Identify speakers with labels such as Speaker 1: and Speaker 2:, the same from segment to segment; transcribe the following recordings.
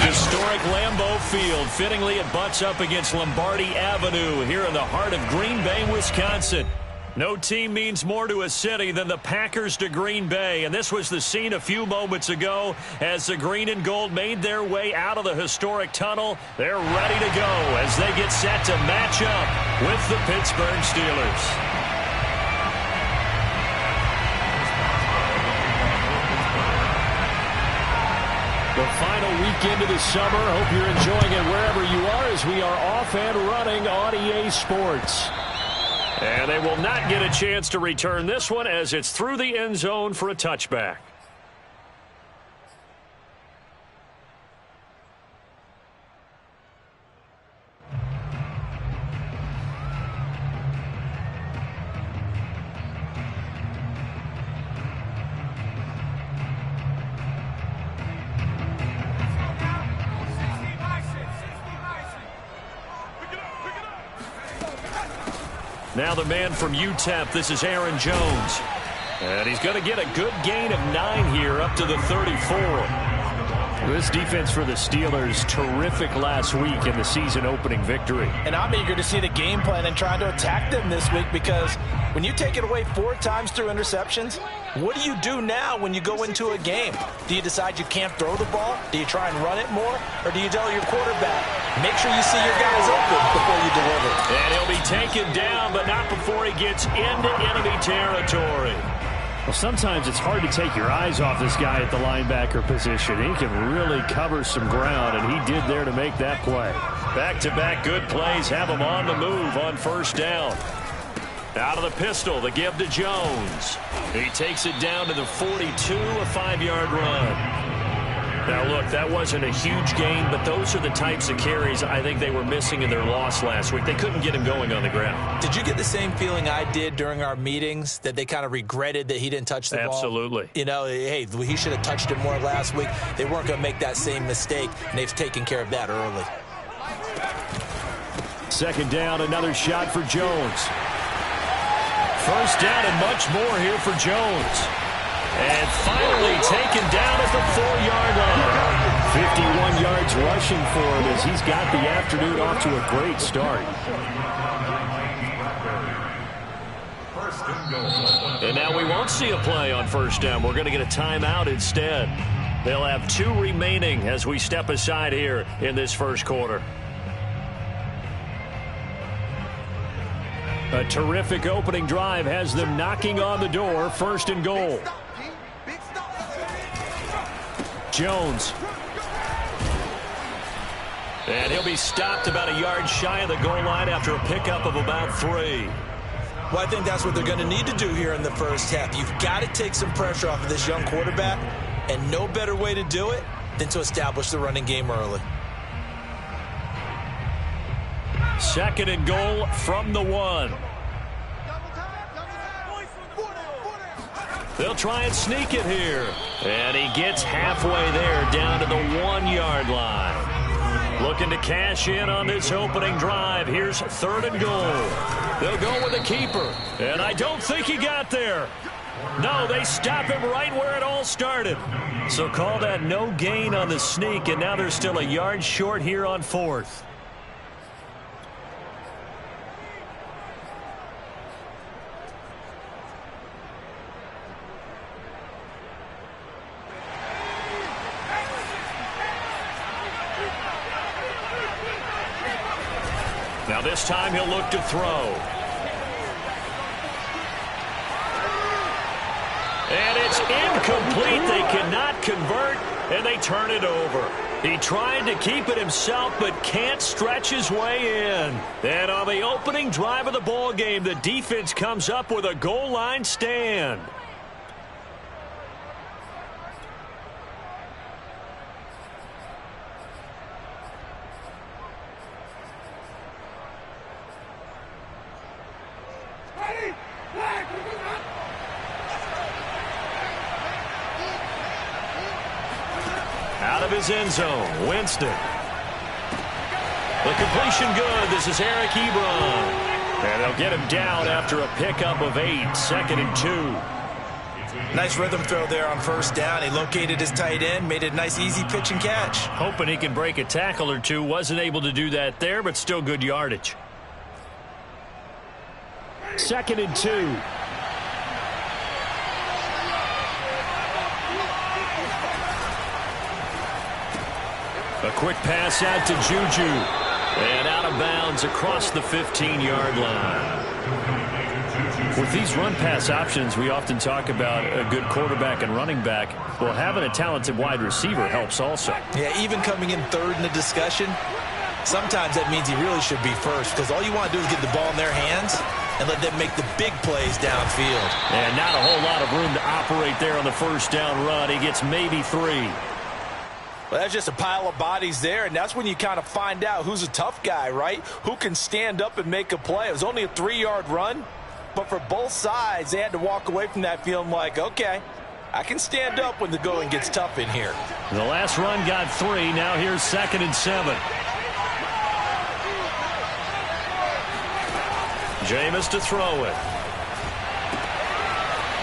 Speaker 1: Historic Lambeau Field. Fittingly, it butts up against Lombardi Avenue here in the heart of Green Bay, Wisconsin. No team means more to a city than the Packers to Green Bay, and this was the scene a few moments ago as the green and gold made their way out of the historic tunnel. They're ready to go as they get set to match up with the Pittsburgh Steelers. The final weekend of the summer. Hope you're enjoying it wherever you are as we are off and running on EA Sports. And they will not get a chance to return this one as it's through the end zone for a touchback. Now the man from UTEP, this is Aaron Jones. And he's going to get a good gain of 9 here up to the 34. This defense for the Steelers, terrific last week in the season-opening victory.
Speaker 2: And I'm eager to see the game plan and try to attack them this week because when you take it away 4 times through interceptions, what do you do now when you go into a game? Do you decide you can't throw the ball? Do you try and run it more? Or do you tell your quarterback, make sure you see your guys open before you deliver?
Speaker 1: And he'll be taken down, but not before he gets into enemy territory.
Speaker 3: Well, sometimes it's hard to take your eyes off this guy at the linebacker position. He can really cover some ground, and he did there to make that play.
Speaker 1: Back-to-back good plays have him on the move on first down. Out of the pistol, the give to Jones. He takes it down to the 42, a 5-yard run. Now, look, that wasn't a huge gain, but those are the types of carries I think they were missing in their loss last week. They couldn't get him going on the ground.
Speaker 2: Did you get the same feeling I did during our meetings, that they kind of regretted that he didn't touch the ball?
Speaker 1: Absolutely.
Speaker 2: You know, hey, he should have touched it more last week. They weren't going to make that same mistake, and they've taken care of that early.
Speaker 3: Second down, another shot for Jones.
Speaker 1: First down and much more here for Jones. And finally taken down at the 4-yard line.
Speaker 3: 51 yards rushing for him as he's got the afternoon off to a great start.
Speaker 1: And now we won't see a play on first down. We're going to get a timeout instead. They'll have 2 remaining as we step aside here in this first quarter. A terrific opening drive has them knocking on the door. First and goal. Jones. And he'll be stopped about a yard shy of the goal line after a pickup of about 3.
Speaker 2: Well, I think that's what they're going to need to do here in the first half. You've got to take some pressure off of this young quarterback, and no better way to do it than to establish the running game early.
Speaker 1: Second and goal from the 1. They'll try and sneak it here. And he gets halfway there down to the 1-yard line. Looking to cash in on this opening drive. Here's third and goal. They'll go with the keeper. And I don't think he got there. No, they stop him right where it all started. So call that no gain on the sneak, and now they're still a yard short here on 4th. Now this time he'll look to throw. And it's incomplete. They cannot convert, and they turn it over. He tried to keep it himself, but can't stretch his way in. And on the opening drive of the ball game, the defense comes up with a goal line stand. Out of his end zone, Winston. The completion good. This is Eric Ebron. And they'll get him down after a pickup of 8. Second and 2.
Speaker 2: Nice rhythm throw there on first down. He located his tight end, made it a nice easy pitch and catch.
Speaker 1: Hoping he can break a tackle or two. Wasn't able to do that there, but still good yardage.
Speaker 3: 2nd and 2.
Speaker 1: A quick pass out to Juju. And out of bounds across the 15-yard line. With these run-pass options, we often talk about a good quarterback and running back. Well, having a talented wide receiver helps also.
Speaker 2: Yeah, even coming in third in the discussion, sometimes that means he really should be first, because all you want to do is get the ball in their hands and let them make the big plays downfield.
Speaker 1: And not a whole lot of room to operate there on the first down run. He gets maybe 3.
Speaker 2: Well, that's just a pile of bodies there, and that's when you kind of find out who's a tough guy, right? Who can stand up and make a play. It was only a 3-yard run, but for both sides, they had to walk away from that feeling like, okay, I can stand up when the going gets tough in here.
Speaker 1: The last run got 3. Now here's 2nd and 7. Jameis to throw it.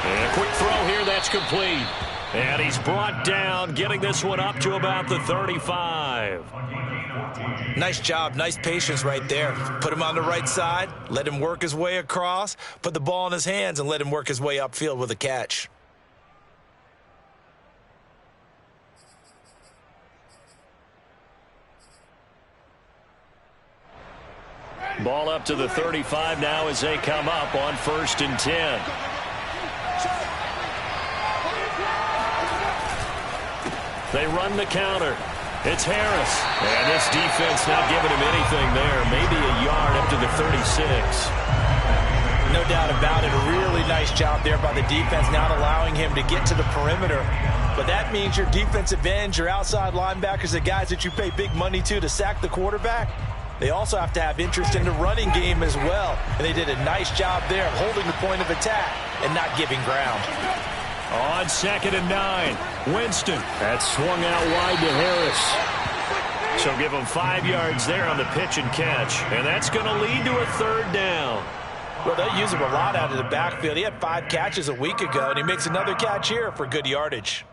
Speaker 1: And a quick throw here, that's complete. And he's brought down, getting this one up to about the 35.
Speaker 2: Nice job, nice patience right there. Put him on the right side, let him work his way across, put the ball in his hands, and let him work his way upfield with a catch.
Speaker 1: Ball up to the 35 now as they come up on 1st and 10. They run the counter. It's Harris. And this defense not giving him anything there. Maybe a yard up to the 36.
Speaker 2: No doubt about it. A really nice job there by the defense, not allowing him to get to the perimeter. But that means your defensive ends, your outside linebackers, the guys that you pay big money to sack the quarterback, they also have to have interest in the running game as well. And they did a nice job there of holding the point of attack and not giving ground.
Speaker 1: On 2nd and 9, Winston. That swung out wide to Harris. So give him 5 yards there on the pitch and catch. And that's going to lead to a 3rd down.
Speaker 2: Well, they use him a lot out of the backfield. He had 5 catches a week ago, and he makes another catch here for good yardage.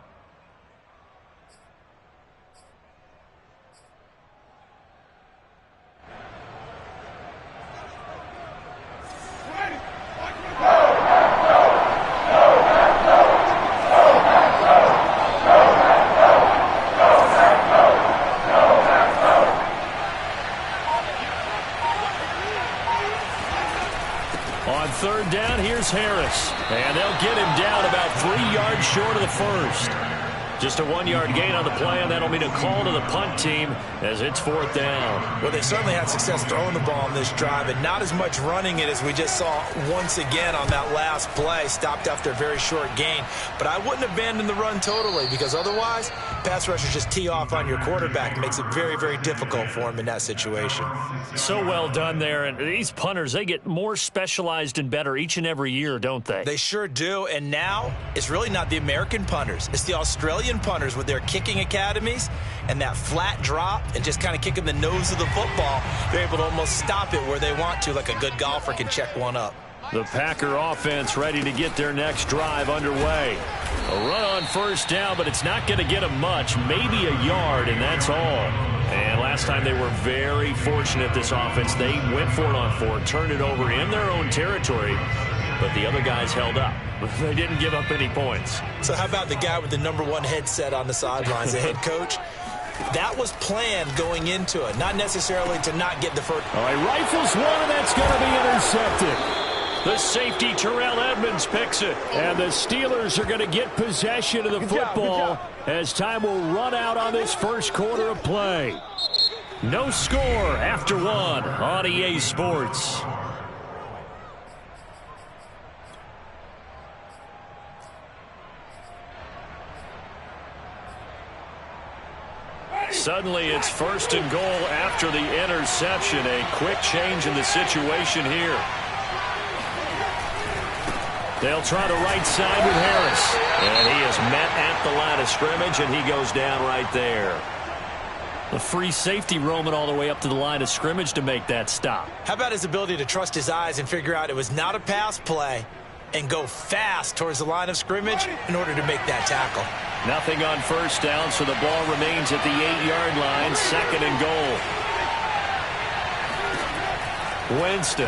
Speaker 1: On 3rd down, here's Harris. And they'll get him down about 3 yards short of the first. Just a 1-yard gain on the play, and that'll mean a call to the punt team as it's 4th down.
Speaker 2: Well, they certainly had success throwing the ball on this drive, and not as much running it as we just saw once again on that last play. Stopped after a very short gain. But I wouldn't abandon the run totally, because otherwise, pass rushers just tee off on your quarterback. It makes it very, very difficult for him in that situation.
Speaker 1: So well done there. And these punters, they get more specialized and better each and every year, don't they?
Speaker 2: They sure do. And now, it's really not the American punters. It's the Australian punters with their kicking academies and that flat drop and just kind of kicking the nose of the football. They're able to almost stop it where they want to, like a good golfer can check one up.
Speaker 1: The Packer offense ready to get their next drive underway. A run on 1st down, but it's not going to get them much. Maybe a yard, and that's all. And last time they were very fortunate, this offense. They went for it on 4, turned it over in their own territory, but the other guys held up. They didn't give up any points.
Speaker 2: So how about the guy with the #1 headset on the sidelines, the head coach? That was planned going into it, not necessarily to not get the first.
Speaker 3: All right, rifles one, and that's going to be intercepted.
Speaker 1: The safety, Terrell Edmonds, picks it.
Speaker 3: And the Steelers are going to get possession of the football as time will run out on this first quarter of play.
Speaker 1: No score after 1 on EA Sports. Suddenly it's 1st and goal after the interception. A quick change in the situation here. They'll try the right side with Harris. And he is met at the line of scrimmage, and he goes down right there. The free safety roaming all the way up to the line of scrimmage to make that stop.
Speaker 2: How about his ability to trust his eyes and figure out it was not a pass play, and go fast towards the line of scrimmage in order to make that tackle.
Speaker 1: Nothing on first down, so the ball remains at the 8-yard line, 2nd and goal. Winston.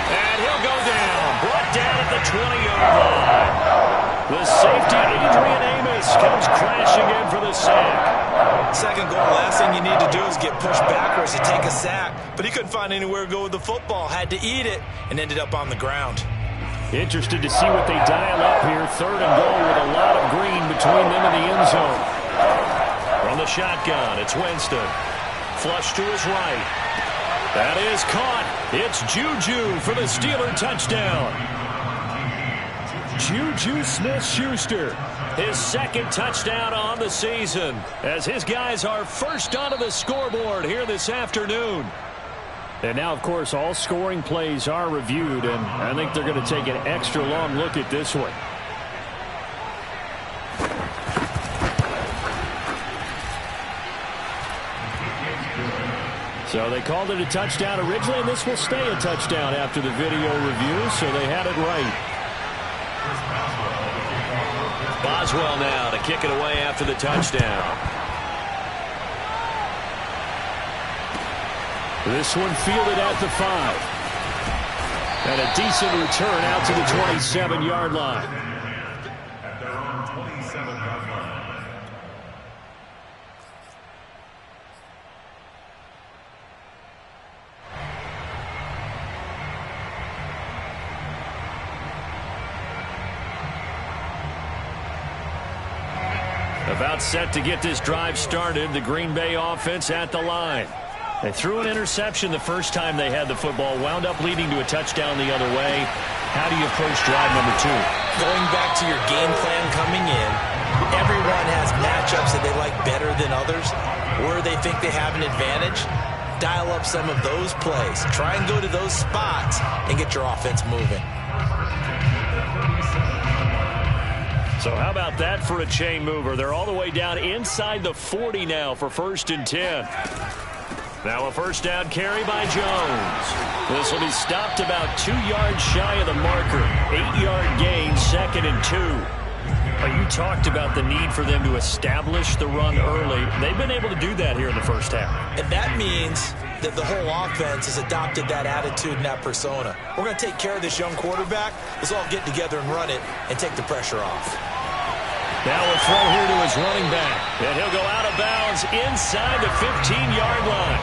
Speaker 1: And he'll go down. Brought down at the 20-yard line. The safety, Adrian Amos, comes crashing in for the sack.
Speaker 2: 2nd goal, last thing you need to do is get pushed backwards to take a sack. But he couldn't find anywhere to go with the football. Had to eat it and ended up on the ground.
Speaker 3: Interested to see what they dial up here. 3rd and goal with a lot of green between them and the end zone.
Speaker 1: From the shotgun, it's Winston. Flush to his right. That is caught. It's Juju for the Steeler touchdown. Juju Smith-Schuster, his 2nd touchdown on the season, as his guys are first onto the scoreboard here this afternoon.
Speaker 3: And now, of course, all scoring plays are reviewed, and I think they're going to take an extra long look at this one. So they called it a touchdown originally, and this will stay a touchdown after the video review, so they had it right.
Speaker 1: Boswell now to kick it away after the touchdown.
Speaker 3: This one fielded at the 5. And a decent return out to the 27-yard line.
Speaker 4: At their own 27-yard line.
Speaker 1: About set to get this drive started, the Green Bay offense at the line. They threw an interception the first time they had the football, wound up leading to a touchdown the other way. How do you approach drive number 2?
Speaker 2: Going back to your game plan coming in, everyone has matchups that they like better than others, where they think they have an advantage. Dial up some of those plays. Try and go to those spots and get your offense moving.
Speaker 1: So how about that for a chain mover? They're all the way down inside the 40 now for 1st and 10. Now a first down carry by Jones. This will be stopped about 2 yards shy of the marker. 8-yard gain, 2nd and 2. Well, you talked about the need for them to establish the run early. They've been able to do that here in the first half.
Speaker 2: And that means that the whole offense has adopted that attitude and that persona. We're going to take care of this young quarterback. Let's all get together and run it and take the pressure off.
Speaker 1: Now a throw here to his running back. And he'll go out of bounds inside the 15-yard line.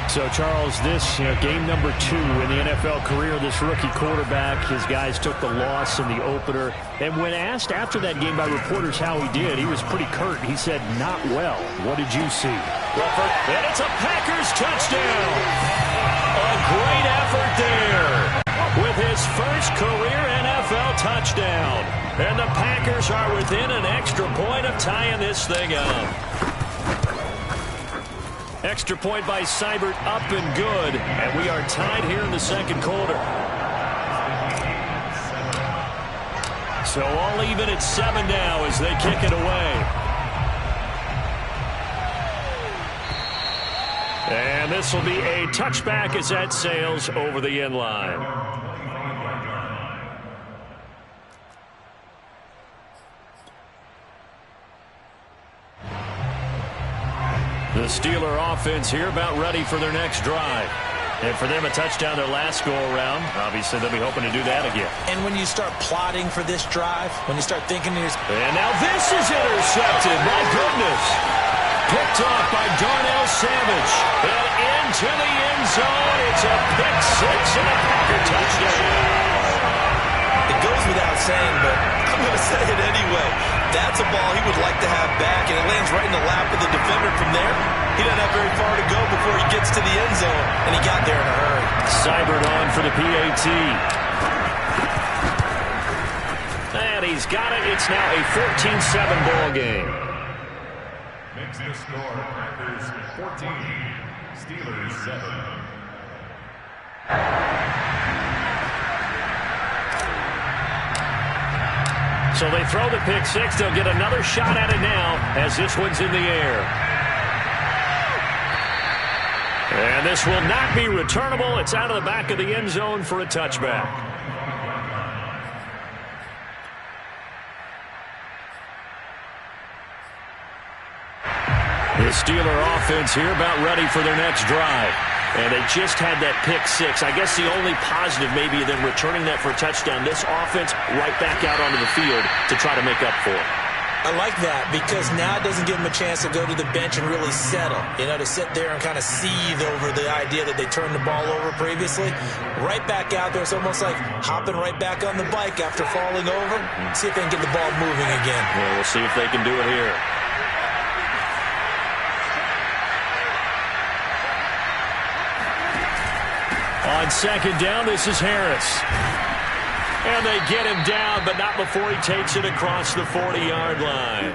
Speaker 3: So, Charles, this game number 2 in the NFL career, this rookie quarterback, his guys took the loss in the opener. And when asked after that game by reporters how he did, he was pretty curt. He said, not well. What did you see?
Speaker 1: And it's a Packers touchdown. A great effort there with his first career NFL touchdown. And the Packers are within an extra point of tying this thing up. Extra point by Seibert, up and good. And we are tied here in the 2nd quarter. So all even at 7 now as they kick it away. And this will be a touchback as that sails over the end line. The Steeler offense here about ready for their next drive. And for them, a touchdown their last go-around. Obviously, they'll be hoping to do that again.
Speaker 2: And when you start plotting for this drive, when you start thinking...
Speaker 1: And now this is intercepted. My goodness. Picked off by Darnell Savage. And into the end zone. It's a pick 6 and a Packer touchdown.
Speaker 2: It goes without saying, but I'm going to say it anyway. That's a ball he would like to have back, and it lands right in the lap of the defender from there. He doesn't have very far to go before he gets to the end zone, and he got there in a hurry.
Speaker 1: Seibert on for the PAT. And he's got it. It's now a 14-7 ball game.
Speaker 4: Makes the score Packers 14, Steelers 7.
Speaker 1: So they throw the pick 6. They'll get another shot at it now as this one's in the air. And this will not be returnable. It's out of the back of the end zone for a touchback. The Steeler offense here about ready for their next drive. And they just had that pick six. I guess the only positive maybe than returning that for a touchdown. This offense right back out onto the field to try to make up for it.
Speaker 2: I like that because now it doesn't give them a chance to go to the bench and really settle. To sit there and kind of seethe over the idea that they turned the ball over previously. Right back out there. It's almost like hopping right back on the bike after falling over. See if they can get the ball moving again.
Speaker 1: Yeah, we'll see if they can do it here. On second down, this is Harris. And they get him down, but not before he takes it across the 40-yard line.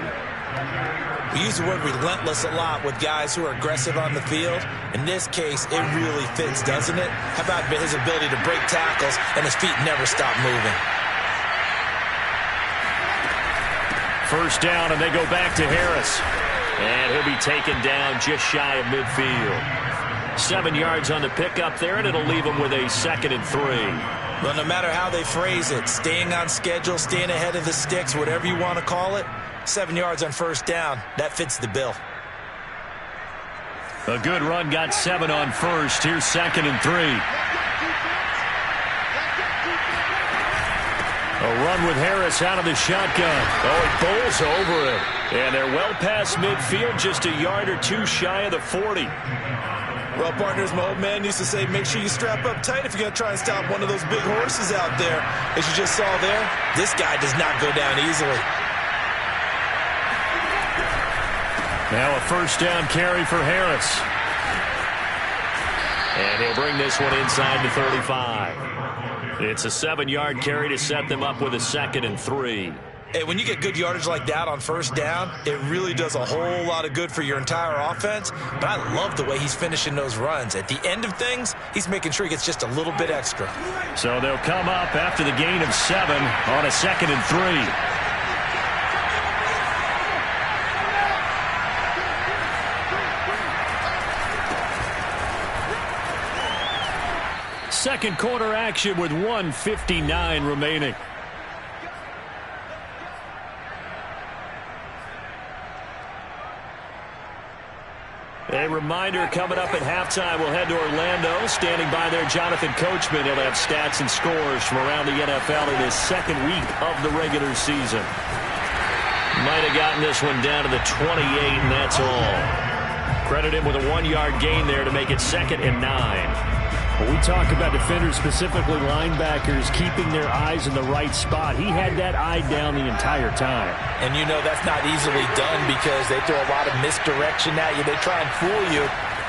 Speaker 2: We use the word relentless a lot with guys who are aggressive on the field. In this case, it really fits, doesn't it? How about his ability to break tackles and his feet never stop moving?
Speaker 1: First down, and they go back to Harris. And he'll be taken down just shy of midfield. 7 yards on the pickup there, and it'll leave him with a 2nd and 3.
Speaker 2: Well, no matter how they phrase it, staying on schedule, staying ahead of the sticks, whatever you want to call it, 7 yards on first down, that fits the bill.
Speaker 1: A good run got 7 on first. Here's 2nd and 3. A run with Harris out of the shotgun. Oh, he bowls over him. And they're well past midfield, just a yard or two shy of the 40.
Speaker 2: Well, partners, my old man used to say, make sure you strap up tight if you're going to try and stop one of those big horses out there. As you just saw there, this guy does not go down easily.
Speaker 1: Now a first down carry for Harris. And he'll bring this one inside the 35. It's a 7-yard carry to set them up with a 2nd and 3.
Speaker 2: Hey, when you get good yardage like that on first down, it really does a whole lot of good for your entire offense. But I love the way he's finishing those runs. At the end of things, he's making sure he gets just a little bit extra.
Speaker 1: So they'll come up after the gain of 7 on a 2nd and 3. Second quarter action with 1:59 remaining. A reminder coming up at halftime, we'll head to Orlando. Standing by there, Jonathan Coachman. He'll have stats and scores from around the NFL in his second week of the regular season. Might have gotten this one down to the 28, and that's all. Credit him with a 1-yard gain there to make it 2nd and 9.
Speaker 3: When we talk about defenders, specifically linebackers, keeping their eyes in the right spot, he had that eye down the entire time.
Speaker 2: And you know that's not easily done because they throw a lot of misdirection at you. They try and fool you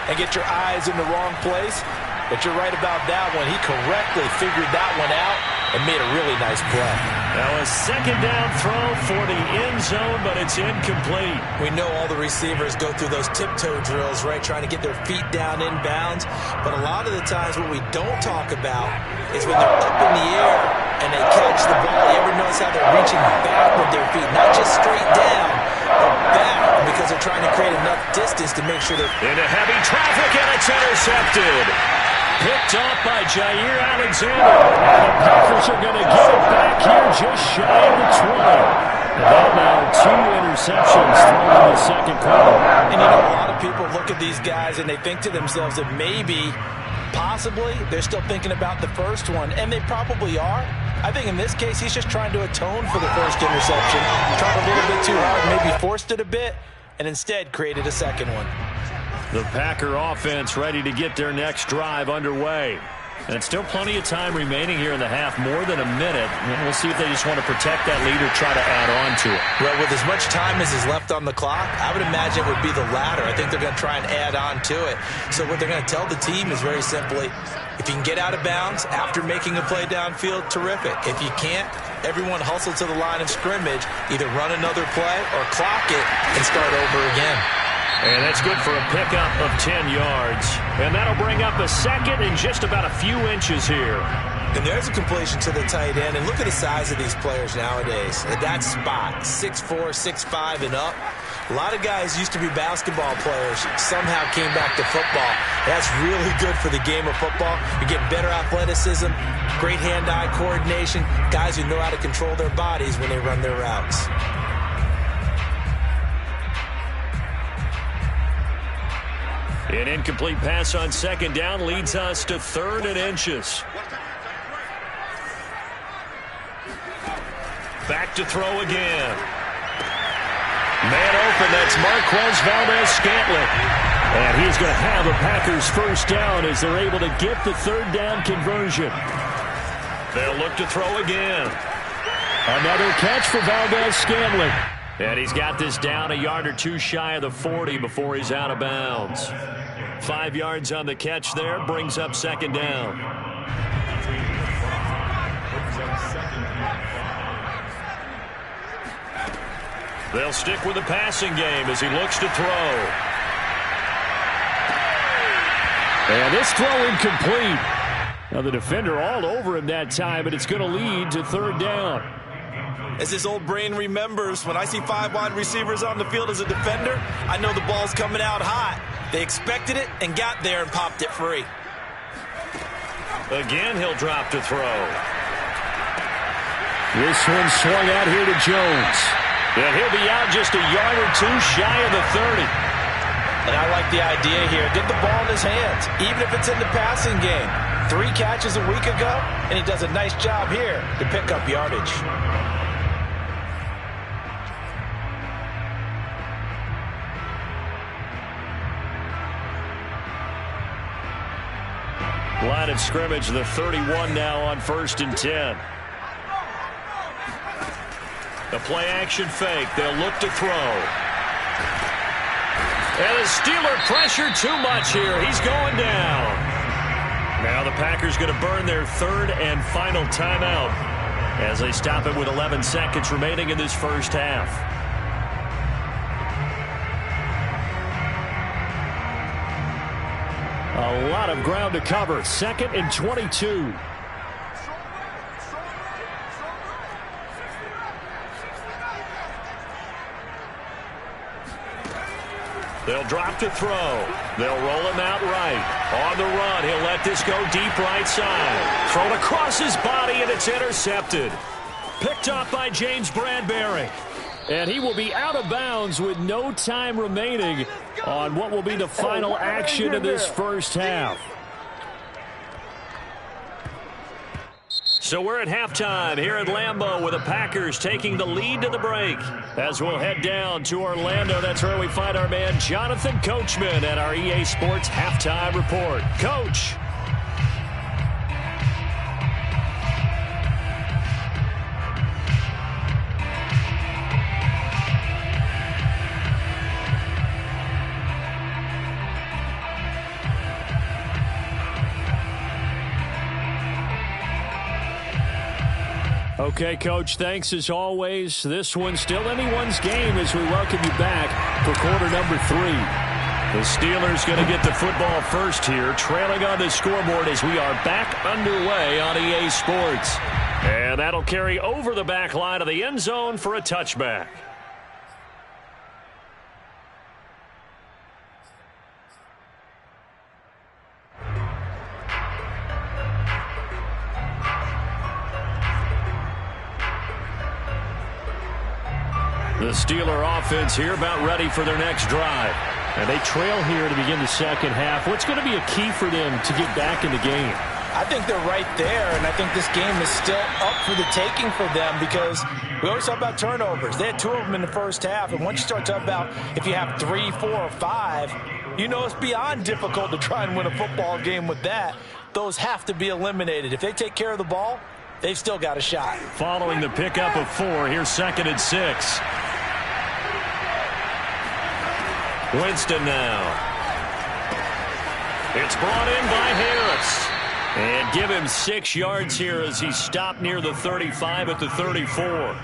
Speaker 2: and get your eyes in the wrong place. But you're right about that one. He correctly figured that one out and made a really nice play.
Speaker 1: Now a 2nd down throw for the end zone, but it's incomplete.
Speaker 2: We know all the receivers go through those tiptoe drills, right, trying to get their feet down inbounds. But a lot of the times what we don't talk about is when they're up in the air and they catch the ball. You ever notice how they're reaching back with their feet, not just straight down, but back, because they're trying to create enough distance to make sure they're
Speaker 1: into heavy traffic, and it's intercepted. Picked off by Jair Alexander. The Packers are going to get it back here just shy of the 20. That now 2 interceptions thrown in the second quarter.
Speaker 2: And you know, a lot of people look at these guys and they think to themselves that maybe, possibly, they're still thinking about the first one, and they probably are. I think in this case, he's just trying to atone for the first interception. Tried a little bit too hard, maybe forced it a bit, and instead created a second one.
Speaker 1: The Packer offense ready to get their next drive underway. And it's still plenty of time remaining here in the half, more than a minute. And we'll see if they just want to protect that lead or try to add on to it.
Speaker 2: Well, with as much time as is left on the clock, I would imagine it would be the latter. I think they're going to try and add on to it. So what they're going to tell the team is very simply, if you can get out of bounds after making a play downfield, terrific. If you can't, everyone hustle to the line of scrimmage, either run another play or clock it and start over again.
Speaker 1: And that's good for a pickup of 10 yards. And that'll bring up a 2nd and just about a few inches here.
Speaker 2: And there's a completion to the tight end. And look at the size of these players nowadays. At that spot, 6'4", 6'5", and up. A lot of guys used to be basketball players, somehow came back to football. That's really good for the game of football. You're getting better athleticism, great hand-eye coordination, guys who know how to control their bodies when they run their routes.
Speaker 1: An incomplete pass on second down leads us to 3rd and inches. Back to throw again. Man open, that's Marquez Valdez-Scantling. And he's going to have a Packers first down as they're able to get the 3rd down conversion. They'll look to throw again. Another catch for Valdez-Scantling. And he's got this down a yard or two shy of the 40 before he's out of bounds. 5 yards on the catch there, brings up 2nd down. They'll stick with the passing game as he looks to throw.
Speaker 3: And this throw incomplete. Now the defender all over him that time, but it's going to lead to 3rd down.
Speaker 2: As his old brain remembers, when I see 5 wide receivers on the field as a defender, I know the ball's coming out hot. They expected it and got there and popped it free.
Speaker 1: Again, he'll drop to throw.
Speaker 3: This one swung out here to Jones.
Speaker 1: And he'll be out just a yard or two shy of the 30.
Speaker 2: And I like the idea here. Get the ball in his hands, even if it's in the passing game. 3 catches a week ago, and he does a nice job here to pick up yardage.
Speaker 1: Line of scrimmage, the 31 now on 1st and 10. The play action fake. They'll look to throw. And the Steeler pressure too much here. He's going down. Now the Packers going to burn their 3rd and final timeout as they stop it with 11 seconds remaining in this first half.
Speaker 3: A lot of ground to cover. 2nd and 22.
Speaker 1: They'll drop to throw. They'll roll him out right. On the run, he'll let this go deep right side. Thrown across his body, and it's intercepted. Picked up by James Bradbury.
Speaker 3: And he will be out of bounds with no time remaining on what will be the final action of this first half.
Speaker 1: So we're at halftime here at Lambeau with the Packers taking the lead to the break. As we'll head down to Orlando, that's where we find our man Jonathan Coachman at our EA Sports Halftime Report. Coach.
Speaker 3: Okay, Coach, thanks as always. This one's still anyone's game as we welcome you back for quarter number 3.
Speaker 1: The Steelers going to get the football first here, trailing on the scoreboard as we are back underway on EA Sports. And that'll carry over the back line of the end zone for a touchback. The Steeler offense here about ready for their next drive.
Speaker 3: And they trail here to begin the second half. What's going to be a key for them to get back in the game?
Speaker 2: I think they're right there, and I think this game is still up for the taking for them because we always talk about turnovers. They had 2 of them in the first half, and once you start talking about if you have 3, 4, or 5, you know it's beyond difficult to try and win a football game with that. Those have to be eliminated. If they take care of the ball, they've still got a shot.
Speaker 1: Following the pickup of 4, here's 2nd and 6. Winston now. It's brought in by Harris. And give him 6 yards here as he stopped near the 35 at the 34.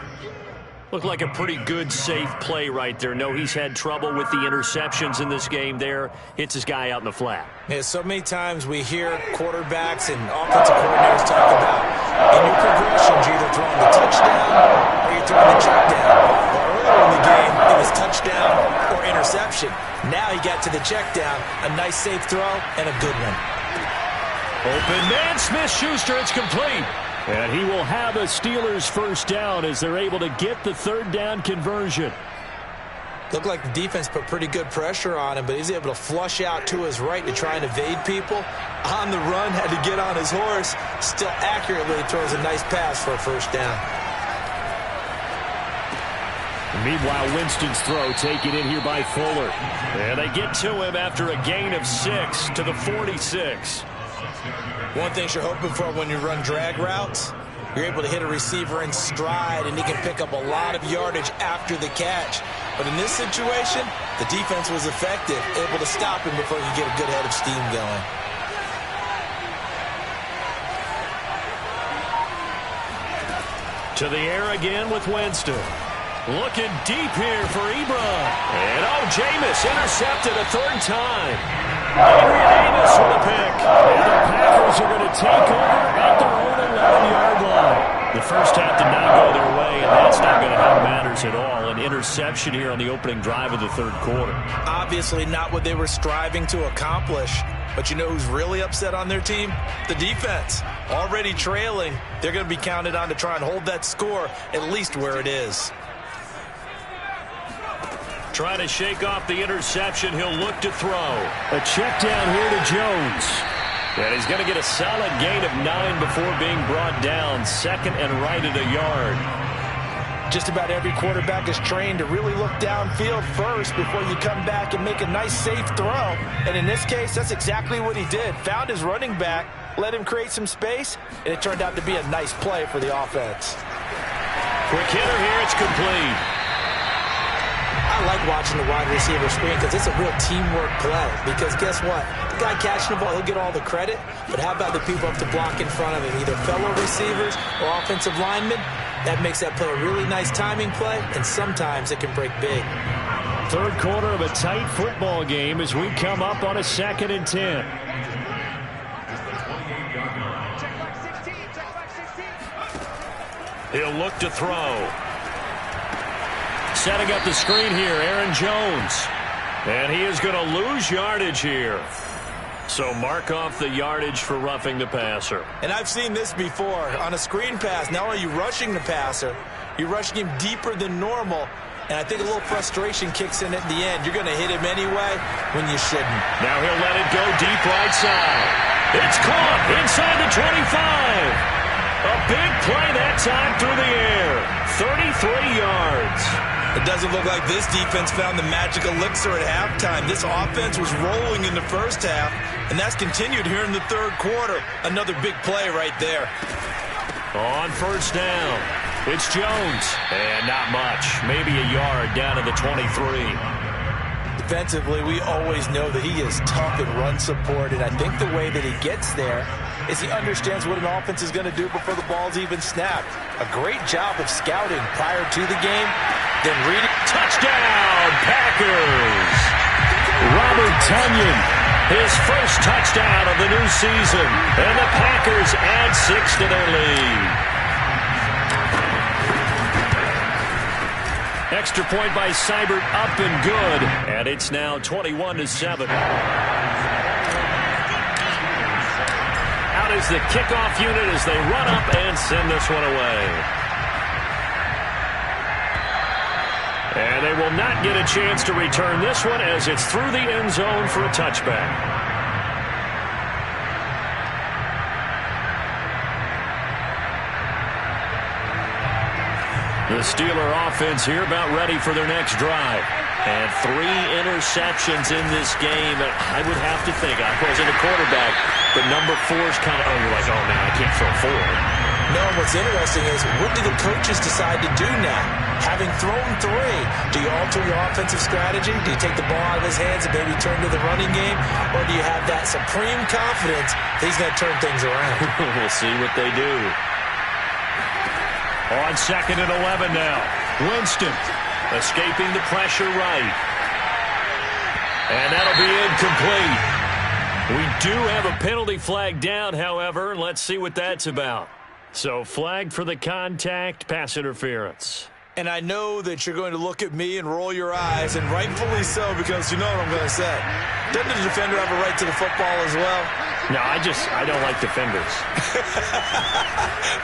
Speaker 1: Looked like a pretty good, safe play right there. No, he's had trouble with the interceptions in this game there. Hits his guy out in the flat.
Speaker 2: Yeah, so many times we hear quarterbacks and offensive coordinators talk about in your progressions, you're either throwing the touchdown or you're throwing the check down. Well, earlier in the game, it was touchdown or interception. Now he got to the check down, a nice safe throw, and a good one.
Speaker 1: Open man, Smith-Schuster, it's complete.
Speaker 3: And he will have a Steelers first down as they're able to get the 3rd down conversion.
Speaker 2: Looked like the defense put pretty good pressure on him, but he's able to flush out to his right to try and evade people. On the run, had to get on his horse. Still accurately throws a nice pass for a first down.
Speaker 3: Meanwhile, Winston's throw taken in here by Fuller.
Speaker 1: And they get to him after a gain of 6 to the 46.
Speaker 2: One thing you're hoping for when you run drag routes, you're able to hit a receiver in stride, and he can pick up a lot of yardage after the catch. But in this situation, the defense was effective, able to stop him before he could get a good head of steam going.
Speaker 1: To the air again with Winston. Looking deep here for Ebron. And Jameis intercepted a third time. Adrian Amos with a pick.
Speaker 3: And the Packers are going to take over at their own 11-yard line. The first half did not go their way, and that's not going to help matters at all. An interception here on the opening drive of the third quarter.
Speaker 2: Obviously not what they were striving to accomplish. But you know who's really upset on their team? The defense. Already trailing, they're going to be counted on to try and hold that score at least where it is.
Speaker 1: Trying to shake off the interception. He'll look to throw.
Speaker 3: A check down here to Jones.
Speaker 1: And he's going to get a solid gain of 9 before being brought down. Second and right at a yard.
Speaker 2: Just about every quarterback is trained to really look downfield first before you come back and make a nice, safe throw. And in this case, that's exactly what he did. Found his running back, let him create some space, and it turned out to be a nice play for the offense.
Speaker 1: Quick hitter here. It's complete.
Speaker 2: I like watching the wide receiver screen because it's a real teamwork play. Because guess what? The guy catching the ball, he'll get all the credit. But how about the people up to block in front of him, either fellow receivers or offensive linemen? That makes that play a really nice timing play, and sometimes it can break big.
Speaker 3: Third quarter of a tight football game as we come up on a 2nd and 10.
Speaker 1: He'll look to throw. Setting up the screen here, Aaron Jones. And he is going to lose yardage here. So mark off the yardage for roughing the passer.
Speaker 2: And I've seen this before. On a screen pass, not only are you rushing the passer, you're rushing him deeper than normal. And I think a little frustration kicks in at the end. You're going to hit him anyway when you shouldn't.
Speaker 1: Now he'll let it go deep right side. It's caught inside the 25. A big play that time through the air. 33 yards.
Speaker 2: It doesn't look like this defense found the magic elixir at halftime. This offense was rolling in the first half, and that's continued here in the third quarter. Another big play right there.
Speaker 1: On first down, it's Jones. And not much. Maybe a yard down to the 23.
Speaker 2: Defensively, we always know that he is tough in run support, and I think the way that he gets there is he understands what an offense is going to do before the ball's even snapped. A great job of scouting prior to the game, then reading.
Speaker 1: Touchdown, Packers!
Speaker 3: Robert Tonyan,
Speaker 1: his first touchdown of the new season, and the Packers add 6 to their lead. Extra point by Seibert, up and good, and it's now 21-7. Out is the kickoff unit as they run up and send this one away. And they will not get a chance to return this one as it's through the end zone for a touchback. The Steeler offense here about ready for their next drive. And 3 interceptions in this game. I would have to think, I wasn't a quarterback, but number 4 is kind of, you're like, oh, man, I can't throw 4.
Speaker 2: No, what's interesting is, what do the coaches decide to do now? Having thrown 3, do you alter your offensive strategy? Do you take the ball out of his hands and maybe turn to the running game? Or do you have that supreme confidence that he's going to turn things around?
Speaker 1: We'll see what they do. On 2nd and 11 now. Winston escaping the pressure right. And that'll be incomplete. We do have a penalty flag down, however, and let's see what that's about. So flagged for the contact, pass interference.
Speaker 2: And I know that you're going to look at me and roll your eyes, and rightfully so, because you know what I'm going to say. Doesn't the defender have a right to the football as well?
Speaker 1: No, I don't like defenders.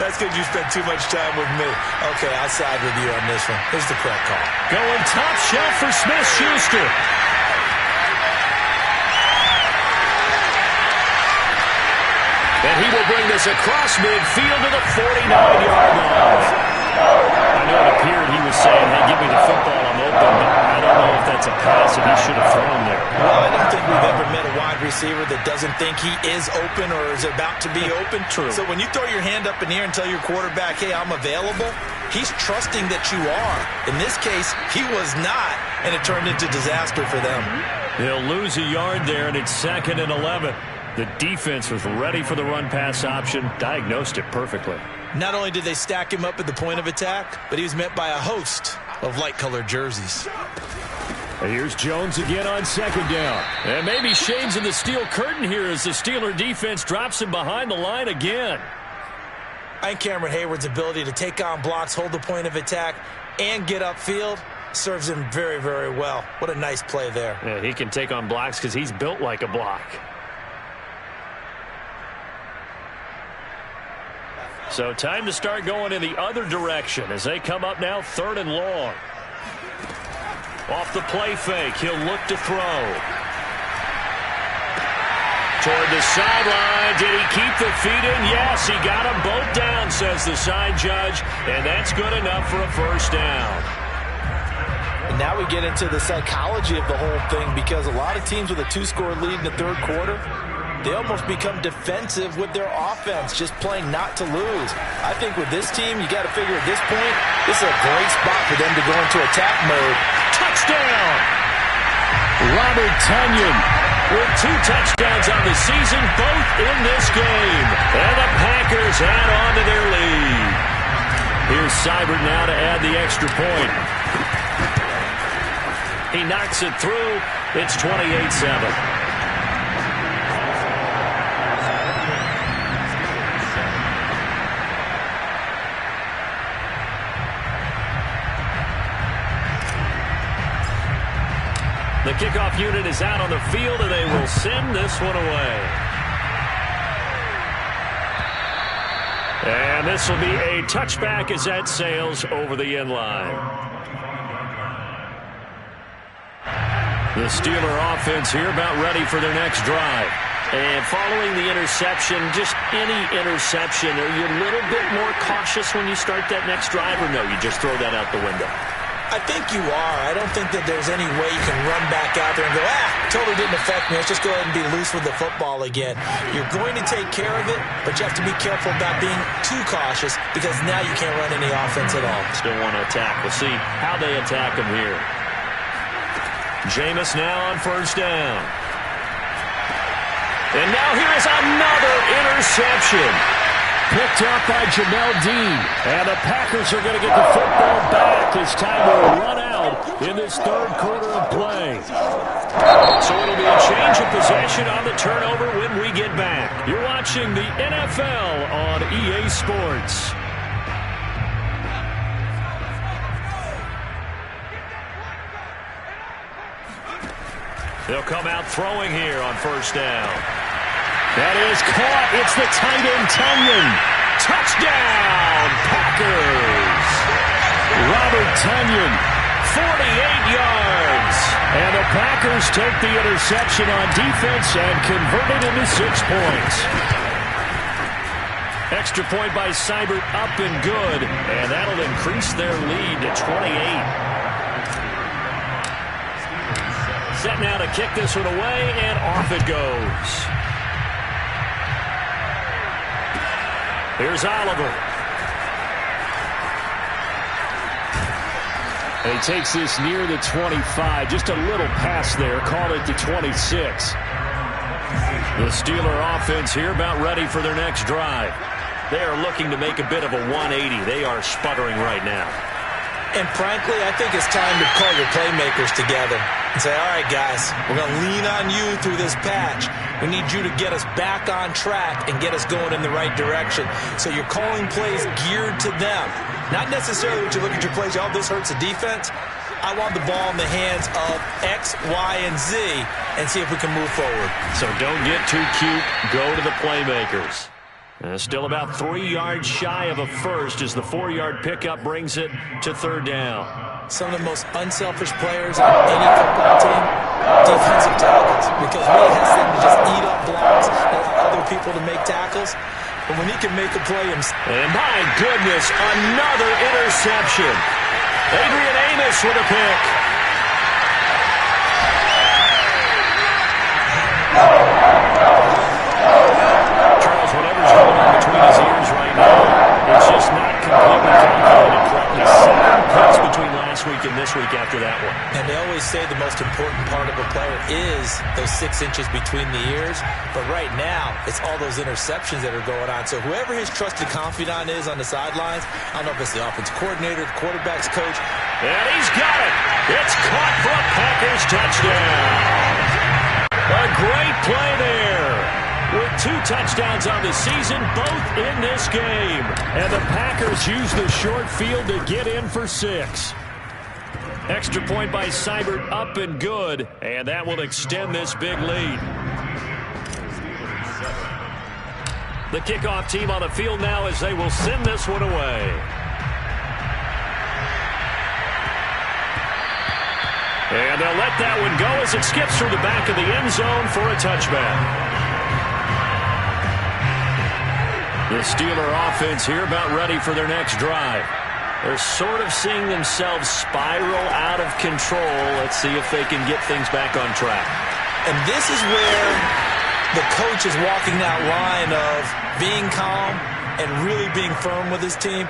Speaker 2: That's because you spent too much time with me. Okay, I'll side with you on this one. Here's the correct call.
Speaker 1: Going top shelf for Smith-Schuster. And he will bring this across midfield to the 49-yard line. I know it appeared he was saying, hey, give me the football, I'm open, but I don't know if that's a pass that he should have thrown there.
Speaker 2: Well, I don't think we've ever met a wide receiver that doesn't think he is open or is about to be open.
Speaker 1: True.
Speaker 2: So when you throw your hand up in the air and tell your quarterback, hey, I'm available, he's trusting that you are. In this case, he was not, and it turned into disaster for them.
Speaker 1: They'll lose a yard there, and it's 2nd and 11. The defense was ready for the run-pass option, diagnosed it perfectly.
Speaker 2: Not only did they stack him up at the point of attack, but he was met by a host of light-colored jerseys.
Speaker 1: Here's Jones again on 2nd down. And maybe shades in the steel curtain here as the Steeler defense drops him behind the line again.
Speaker 2: I think Cameron Hayward's ability to take on blocks, hold the point of attack, and get upfield serves him very, very well. What a nice play there.
Speaker 1: Yeah, he can take on blocks because he's built like a block. So time to start going in the other direction as they come up now 3rd and long. Off the play fake, he'll look to throw. Toward the sideline, did he keep the feet in? Yes, he got them both down, says the side judge, and that's good enough for a first down.
Speaker 2: And now we get into the psychology of the whole thing, because a lot of teams with a 2-score lead in the 3rd quarter, they almost become defensive with their offense, just playing not to lose. I think with this team, you got to figure at this point, this is a great spot for them to go into attack mode.
Speaker 1: Touchdown! Robert Tonyan with 2 touchdowns on the season, both in this game. And the Packers add on to their lead. Here's Seibert now to add the extra point. He knocks it through. It's 28-7. The kickoff unit is out on the field, and they will send this one away. And this will be a touchback as that sails over the end line. The Steeler offense here about ready for their next drive. And following the interception, just any interception, are you a little bit more cautious when you start that next drive, or no, you just throw that out the window?
Speaker 2: I think you are. I don't think that there's any way you can run back out there and go, totally didn't affect me. Let's just go ahead and be loose with the football again. You're going to take care of it, but you have to be careful about being too cautious, because now you can't run any offense at all.
Speaker 1: Still want to attack. We'll see how they attack him here. Jameis now on 1st down. And now here is another interception. Picked up by Jamel Dean. And the Packers are going to get the football back as time will run out in this 3rd quarter of play. So it'll be a change of possession on the turnover when we get back. You're watching the NFL on EA Sports. They'll come out throwing here on 1st down. That is caught. It's the tight end, Tonyan. Touchdown, Packers. Robert Tonyan, 48 yards. And the Packers take the interception on defense and convert it into 6 points. Extra point by Seibert, up and good. And that'll increase their lead to 28. Set now to kick this one away, and off it goes. Here's Oliver.
Speaker 3: And he takes this near the 25. Just a little pass there. Call it the 26.
Speaker 1: The Steeler offense here about ready for their next drive. They are looking to make a bit of a 180. They are sputtering right now.
Speaker 2: And frankly, I think it's time to call your playmakers together and say, all right, guys, we're going to lean on you through this patch. We need you to get us back on track and get us going in the right direction. So you're calling plays geared to them. Not necessarily when you look at your plays, oh, this hurts the defense. I want the ball in the hands of X, Y, and Z and see if we can move forward.
Speaker 1: So don't get too cute. Go to the playmakers. Still about 3 yards shy of a first as the 4-yard pickup brings it to third down.
Speaker 2: Some of the most unselfish players on any football team, defensive tackles, because we ask them to just eat up blocks and allow other people to make tackles. But when he can make a play himself.
Speaker 1: And my goodness, another interception. Adrian Amos with a pick. Charles, whatever's going on between his ears right now, it's just not completely calculated correctly. 7 picks between last week and this week after that one.
Speaker 2: And they always say the most important part of a player is those 6 inches between the ears. But right now, it's all those interceptions that are going on. So whoever his trusted confidant is on the sidelines, I don't know if it's the offensive coordinator, the quarterback's coach.
Speaker 1: And he's got it. It's caught for a Packers touchdown. A great play there. With 2 touchdowns on the season, both in this game.
Speaker 3: And the Packers use the short field to get in for 6.
Speaker 1: Extra point by Seibert, up and good. And that will extend this big lead. The kickoff team on the field now as they will send this one away. And they'll let that one go as it skips through the back of the end zone for a touchback. The Steeler offense here about ready for their next drive. They're sort of seeing themselves spiral out of control. Let's see if they can get things back on track.
Speaker 2: And this is where the coach is walking that line of being calm and really being firm with his team.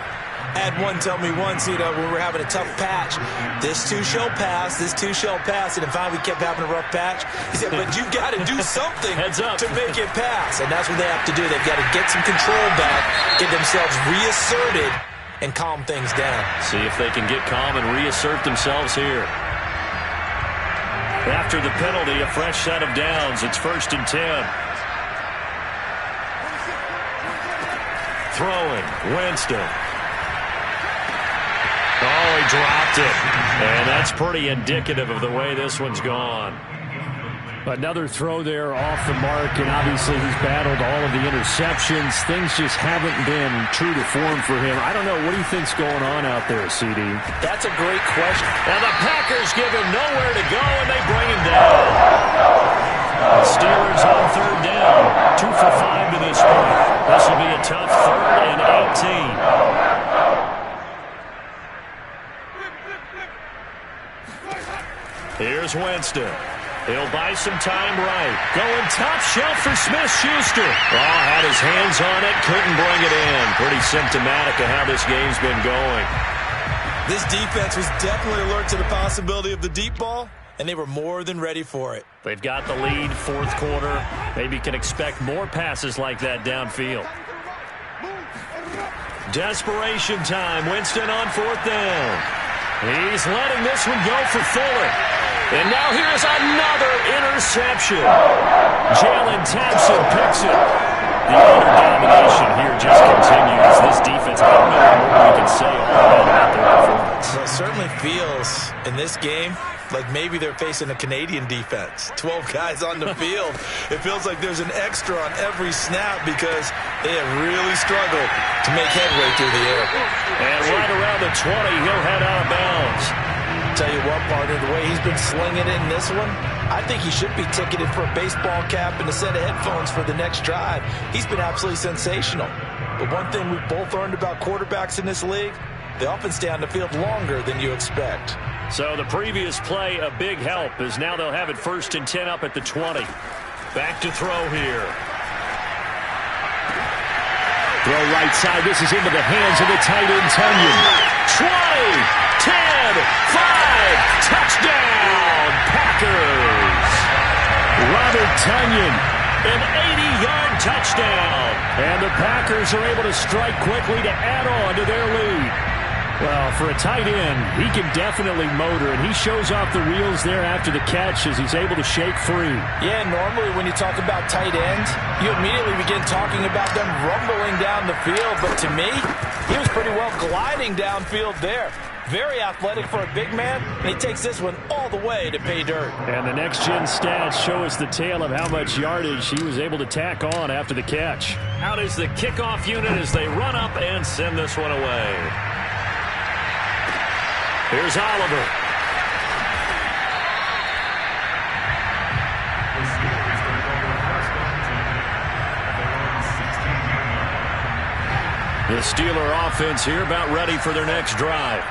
Speaker 2: I had one tell me once, when we were having a tough patch, this too shall pass, this too shall pass. And finally we kept having a rough patch. He said, but you've got to do something to make it pass. And that's what they have to do. They've got to get some control back, get themselves reasserted, and calm things down.
Speaker 1: See if they can get calm and reassert themselves here. After the penalty, a fresh set of downs. It's 1st and 10. Throwing, Winston. Oh, he dropped it. And that's pretty indicative of the way this one's gone.
Speaker 3: Another throw there off the mark, and obviously he's battled all of the interceptions. Things just haven't been true to form for him. I don't know. What do you think's going on out there, CD?
Speaker 2: That's a great question.
Speaker 1: And the Packers give him nowhere to go, and they bring him down. The Steelers on 3rd down. 2 for 5 to this point. This will be a tough 3rd and 18. Here's Winston. He'll buy some time right. Going top shelf for Smith-Schuster. Oh, had his hands on it, couldn't bring it in. Pretty symptomatic of how this game's been going.
Speaker 2: This defense was definitely alert to the possibility of the deep ball, and they were more than ready for it.
Speaker 1: They've got the lead, 4th quarter. Maybe can expect more passes like that downfield. Desperation time. Winston on 4th down. He's letting this one go for Fuller. And now here's another interception. Jalen Thompson picks it. The utter domination here just continues. This defense, I don't know what we can say all about their performance.
Speaker 2: Well, it certainly feels in this game like maybe they're facing a Canadian defense. 12 guys on the field. It feels like there's an extra on every snap because they have really struggled to make headway through the air.
Speaker 1: And right around the 20, he'll head out of bounds.
Speaker 2: Tell you what, partner, the way he's been slinging it in this one, I think he should be ticketed for a baseball cap and a set of headphones for the next drive. He's been absolutely sensational. But one thing we've both learned about quarterbacks in this league, they often stay on the field longer than you expect.
Speaker 1: So the previous play, a big help, as now they'll have it 1st and 10 up at the 20. Back to throw here.
Speaker 3: Throw right side. This is into the hands of the tight end, Tunyon.
Speaker 1: 20, 10, 5, touchdown, Packers.
Speaker 3: Robert Tunyon.
Speaker 1: An 80-yard touchdown.
Speaker 3: And the Packers are able to strike quickly to add on to their lead. Well, for a tight end, he can definitely motor, and he shows off the wheels there after the catch as he's able to shake free.
Speaker 2: Yeah, normally when you talk about tight ends, you immediately begin talking about them rumbling down the field. But to me, he was pretty well gliding downfield there. Very athletic for a big man, and he takes this one all the way to pay dirt.
Speaker 3: And the next-gen stats show us the tale of how much yardage he was able to tack on after the catch.
Speaker 1: Out is the kickoff unit as they run up and send this one away. Here's Oliver. The Steeler offense here about ready for their next drive.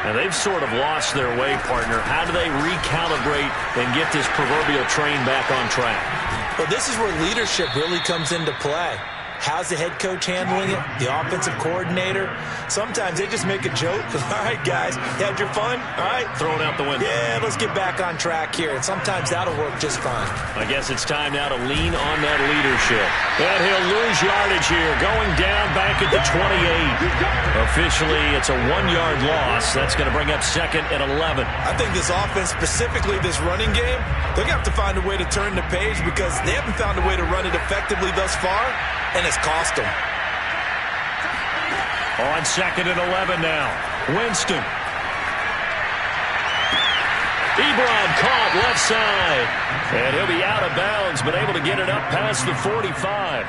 Speaker 1: And they've sort of lost their way, partner. How do they recalibrate and get this proverbial train back on track?
Speaker 2: Well, this is where leadership really comes into play. How's the head coach handling it? The offensive coordinator? Sometimes they just make a joke. All right, guys, you had your fun? All right.
Speaker 1: Throw it out the window.
Speaker 2: Yeah, let's get back on track here. And sometimes that'll work just fine.
Speaker 1: I guess it's time now to lean on that leadership. And he'll lose yardage here, going down back at the 28. Officially, it's a 1-yard loss. That's going to bring up 2nd and 11.
Speaker 2: I think this offense, specifically this running game, they're going to have to find a way to turn the page because they haven't found a way to run it effectively thus far. And it's cost them.
Speaker 1: On 2nd and 11 now. Winston. Ebron caught left side. And he'll be out of bounds, but able to get it up past the 45.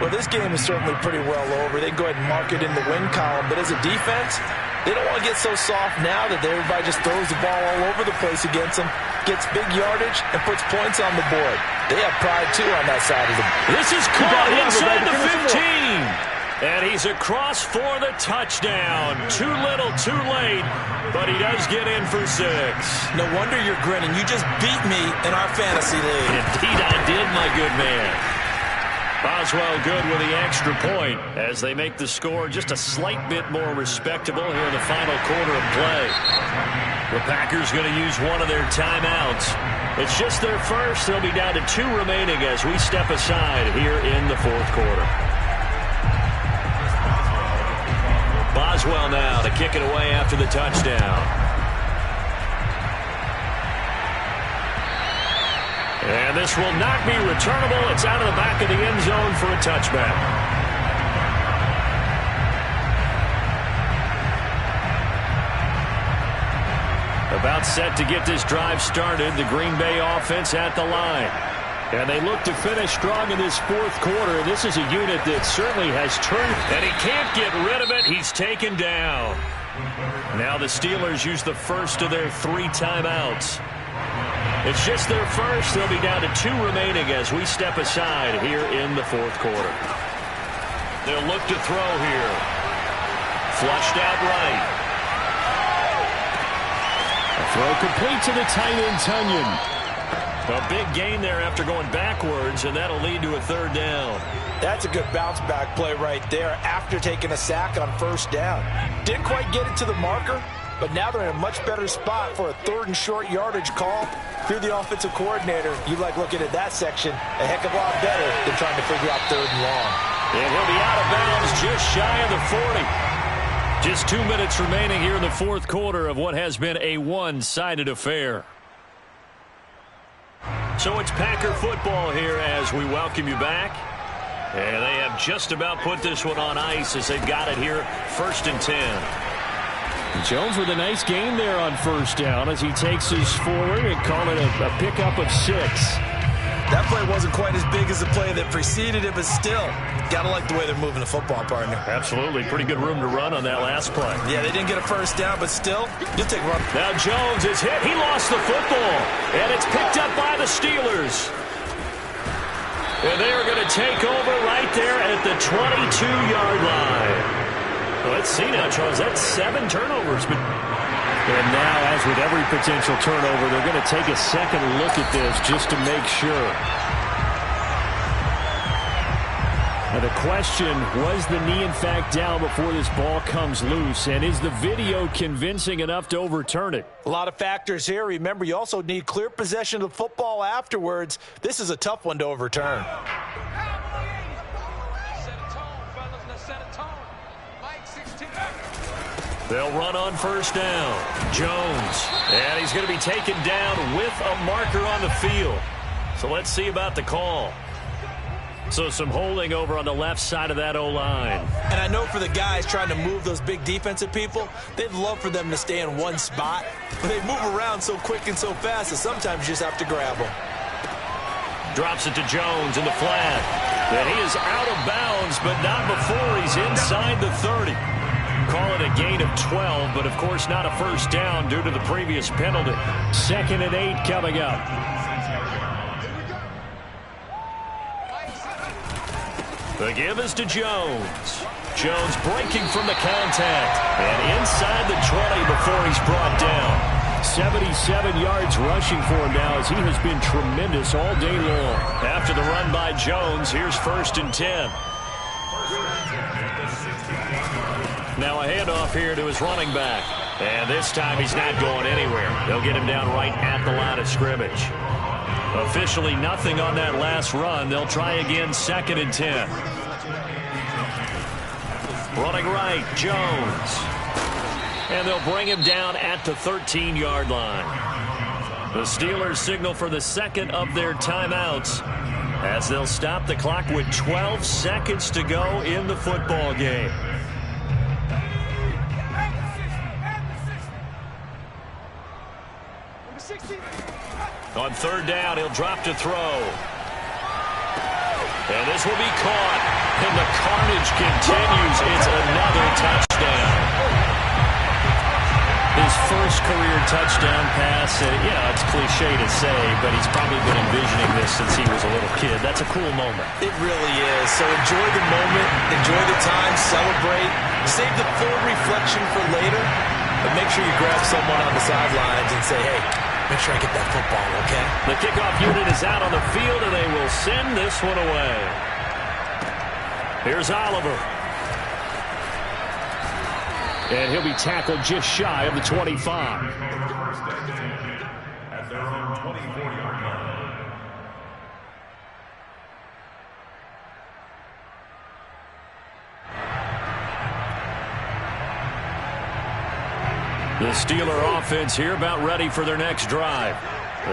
Speaker 2: Well, this game is certainly pretty well over. They can go ahead and mark it in the win column. But as a defense, they don't want to get so soft now that everybody just throws the ball all over the place against them, gets big yardage, and puts points on the board. They have pride, too, on that side of the ball.
Speaker 1: This is caught inside the 15. And he's across for the touchdown. Too little, too late, but he does get in for 6.
Speaker 2: No wonder you're grinning. You just beat me in our fantasy league.
Speaker 1: Indeed I did, my good man. Boswell good with the extra point as they make the score just a slight bit more respectable here in the final quarter of play. The Packers going to use one of their timeouts. It's just their first. They'll be down to 2 remaining as we step aside here in the 4th quarter. Boswell now to kick it away after the touchdown. And this will not be returnable. It's out of the back of the end zone for a touchback. About set to get this drive started. The Green Bay offense at the line. And they look to finish strong in this 4th quarter. This is a unit that certainly has turned. And he can't get rid of it. He's taken down. Now the Steelers use the first of their 3 timeouts. It's just their first. They'll be down to 2 remaining as we step aside here in the 4th quarter. They'll look to throw here. Flushed out right.
Speaker 3: A throw complete to the tight end, Tunyon.
Speaker 1: A big gain there after going backwards, and that'll lead to a 3rd down.
Speaker 2: That's a good bounce-back play right there after taking a sack on 1st down. Didn't quite get it to the marker, but now they're in a much better spot for a 3rd and short yardage call. If you're the offensive coordinator, you like looking at that section a heck of a lot better than trying to figure out 3rd and long.
Speaker 1: And he'll be out of bounds just shy of the 40. Just 2 minutes remaining here in the 4th quarter of what has been a one-sided affair. So it's Packer football here as we welcome you back. And they have just about put this one on ice as they've got it here 1st and 10.
Speaker 3: Jones with a nice gain there on 1st down as he takes us forward and call it a pickup of 6.
Speaker 2: That play wasn't quite as big as the play that preceded it, but still, gotta like the way they're moving the football, partner.
Speaker 1: Absolutely. Pretty good room to run on that last play.
Speaker 2: Yeah, they didn't get a 1st down, but still, you'll take one.
Speaker 1: Now Jones is hit. He lost the football, and it's picked up by the Steelers. And they are going to take over right there at the 22-yard line. Well, let's see now, Charles. That's 7 turnovers.
Speaker 3: And now, as with every potential turnover, they're going to take a second look at this just to make sure. Now the question, was the knee in fact down before this ball comes loose? And is the video convincing enough to overturn it?
Speaker 2: A lot of factors here. Remember, you also need clear possession of the football afterwards. This is a tough one to overturn.
Speaker 1: They'll run on 1st down. Jones. And he's going to be taken down with a marker on the field. So let's see about the call. So some holding over on the left side of that O-line.
Speaker 2: And I know for the guys trying to move those big defensive people, they'd love for them to stay in one spot. But they move around so quick and so fast that sometimes you just have to grab them.
Speaker 1: Drops it to Jones in the flat. And he is out of bounds, but not before he's inside the 30. Call it a gain of 12, but of course not a first down due to the previous penalty.
Speaker 3: 2nd and 8 coming up.
Speaker 1: The give is to Jones. Jones breaking from the contact. And inside the 20 before he's brought down.
Speaker 3: 77 yards rushing for him now as he has been tremendous all day long.
Speaker 1: After the run by Jones, here's 1st and 10. Now a handoff here to his running back. And this time he's not going anywhere. They'll get him down right at the line of scrimmage. Officially nothing on that last run. They'll try again 2nd and 10. Running right, Jones. And they'll bring him down at the 13-yard line. The Steelers signal for the second of their timeouts as they'll stop the clock with 12 seconds to go in the football game. On 3rd down, he'll drop to throw. And this will be caught. And the carnage continues. It's another touchdown.
Speaker 3: His first career touchdown pass, it's cliche to say, but he's probably been envisioning this since he was a little kid. That's a cool moment.
Speaker 2: It really is. So enjoy the moment, enjoy the time, celebrate, save the full reflection for later, but make sure you grab someone on the sidelines and say, hey, make sure I get that football, okay?
Speaker 1: The kickoff unit is out on the field, and they will send this one away. Here's Oliver.
Speaker 3: And he'll be tackled just shy of the 25.
Speaker 4: At their own 24-yard line.
Speaker 1: The Steeler offense here about ready for their next drive.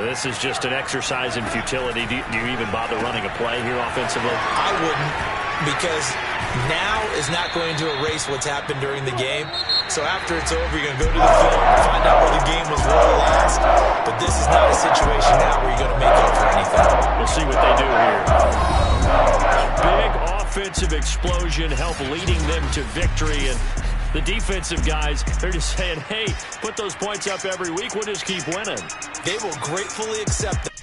Speaker 1: This is just an exercise in futility. Do you even bother running a play here offensively?
Speaker 2: I wouldn't, because now is not going to erase what's happened during the game. So after it's over, you're going to go to the film, find out where the game was won last. But this is not a situation now where you're going to make up for anything.
Speaker 1: We'll see what they do here. A big offensive explosion help leading them to victory. And the defensive guys, they're just saying, hey, put those points up every week. We'll just keep winning.
Speaker 2: They will gratefully accept that.